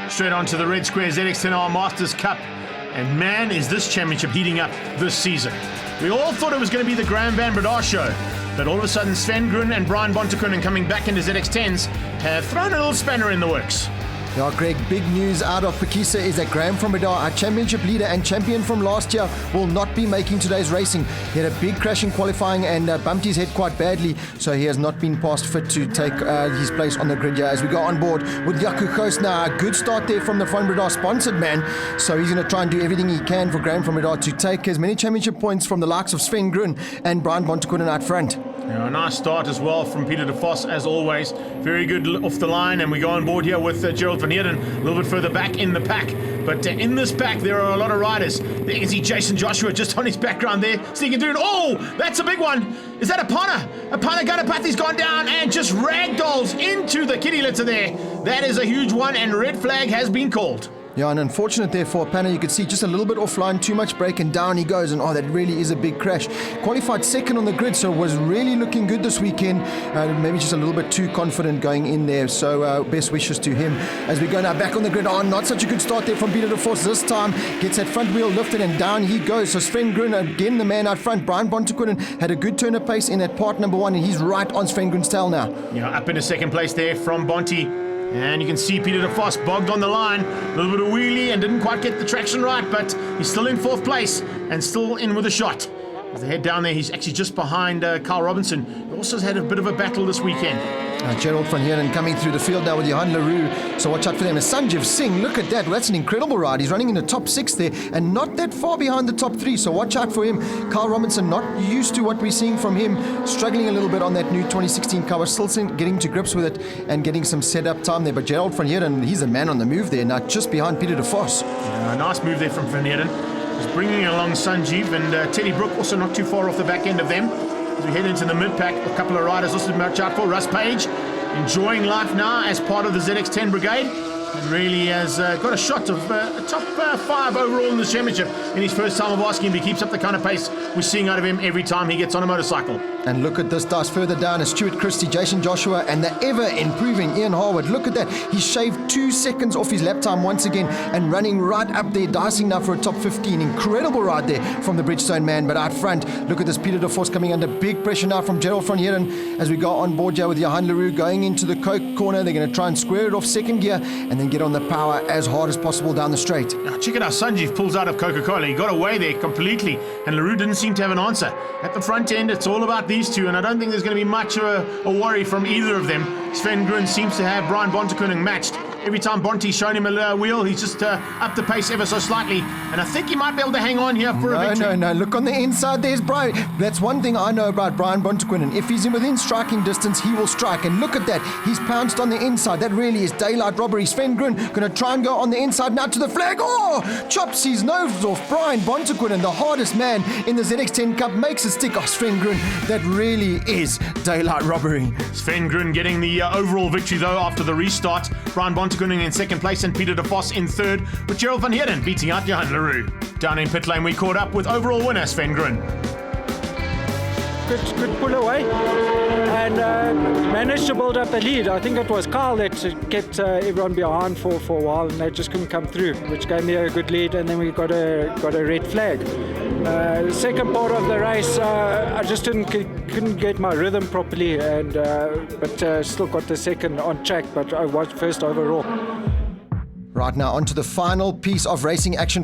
Straight on to the red square ZX10 Masters Cup. And man, is this championship heating up this season. We all thought it was going to be the Graham van Breda show, but all of a sudden Sven Grun and Brian Bontekonen coming back into ZX10s have thrown a little spanner in the works. Yeah, Greg, big news out of Phakisa is that Graham van Breda, our championship leader and champion from last year, will not be making today's racing. He had a big crash in qualifying and bumped his head quite badly, so he has not been past fit to take his place on the grid here. As we go on board with JACO now, a good start there from the Van Breda sponsored man, so he's going to try and do everything he can for Graham van Breda to take as many championship points from the likes of Sven Grun and Brian Bontekonen out front. Yeah, a nice start as well from Peter de Vos, as always. Very good off the line, and we go on board here with GERALD van HEERDEN a little bit further back in the pack. But in this pack, there are a lot of riders. There you can see Jason Joshua just on his background there, sneaking through. Oh, that's a big one. Is that Apana? Apana Ganapathi's gone down and just ragdolls into the kitty litter there. That is a huge one, and red flag has been called. Yeah, and unfortunate there for Apana. You could see just a little bit offline, too much brake, and down he goes. And that really is a big crash. Qualified second on the grid, so was really looking good this weekend. Maybe just a little bit too confident going in there. So best wishes to him. As we go now back on the grid. Not such a good start there from Peter de Vos this time. Gets that front wheel lifted and down he goes. So Sven Grun again, the man out front. Brian Bontekonen had a good turn of pace in that part number one, and he's right on Sven Grun's tail now. Yeah, up into second place there from Bonte. And you can see Peter de Vos bogged on the line. A little bit of wheelie and didn't quite get the traction right, but he's still in fourth place and still in with a shot. As they head down there, he's actually just behind Carl Robinson, who also has had a bit of a battle this weekend. GERALD van HEERDEN coming through the field now with JOHAN, so watch out for them. And Sanjeev Singh, look at that. That's an incredible ride. He's running in the top 6 there and not that far behind the top 3, so watch out for him. Carl Robinson, not used to what we're seeing from him, struggling a little bit on that new 2016 cover, still getting to grips with it and getting some setup time there. But GERALD van HEERDEN, he's a man on the move there, now just behind Peter de Vos. Yeah, nice move there from Van HEERDEN. He's bringing along Sanjeev and Teddy Brook, also not too far off the back end of them. As we head into the mid-pack, a couple of riders also to watch out for. Russ Page, enjoying life now as part of the ZX10 brigade, and really has got a shot of a top 5 overall in this championship in his first time of asking if he keeps up the kind of pace we're seeing out of him every time he gets on a motorcycle. And look at this dice further down is Stuart Christie, Jason Joshua, and the ever-improving Ian Harwood. Look at that. He shaved 2 seconds off his lap time once again and running right up there, dicing now for a top 15. Incredible ride there from the Bridgestone man. But out front, look at this Peter de Vos coming under big pressure now from GERALD van HEERDEN as we go on board here with JOHAN going into the Coke corner. They're going to try and square it off second gear and then get on the power as hard as possible down the straight. Now check it out, Sanjeev pulls out of Coca-Cola. He got away there completely, and LaRue didn't seem to have an answer. At the front end, it's all about these two, and I don't think there's going to be much of a worry from either of them. Sven Grun seems to have Brian Bontekonen matched. Every time Bonte's shown him a wheel, he's just upped the pace ever so slightly. And I think he might be able to hang on here for a victory. No. Look on the inside, there's Brian. That's one thing I know about Brian Bontekonen. If he's within striking distance, he will strike. And look at that. He's pounced on the inside. That really is daylight robbery. Sven Grun going to try and go on the inside now to the flag. Oh! Chops his nose off. Brian Bontekonen, the hardest man in the ZX10 Cup, makes a stick off Sven Grun. That really is daylight robbery. Sven Grun getting the overall victory, though, after the restart. Brian Bontekonen in second place and Peter de Vos in third, with GERALD van HEERDEN beating out JOHAN LaRue. Down in pit lane, we caught up with overall winner Sven Grun. Good pull away and managed to build up a lead. I think it was Carl that kept everyone behind for a while, and they just couldn't come through, which gave me a good lead, and then we got a red flag. The second part of the race, I just couldn't get my rhythm properly, and but still got the second on track, but I was first overall. Right now, on to the final piece of racing action.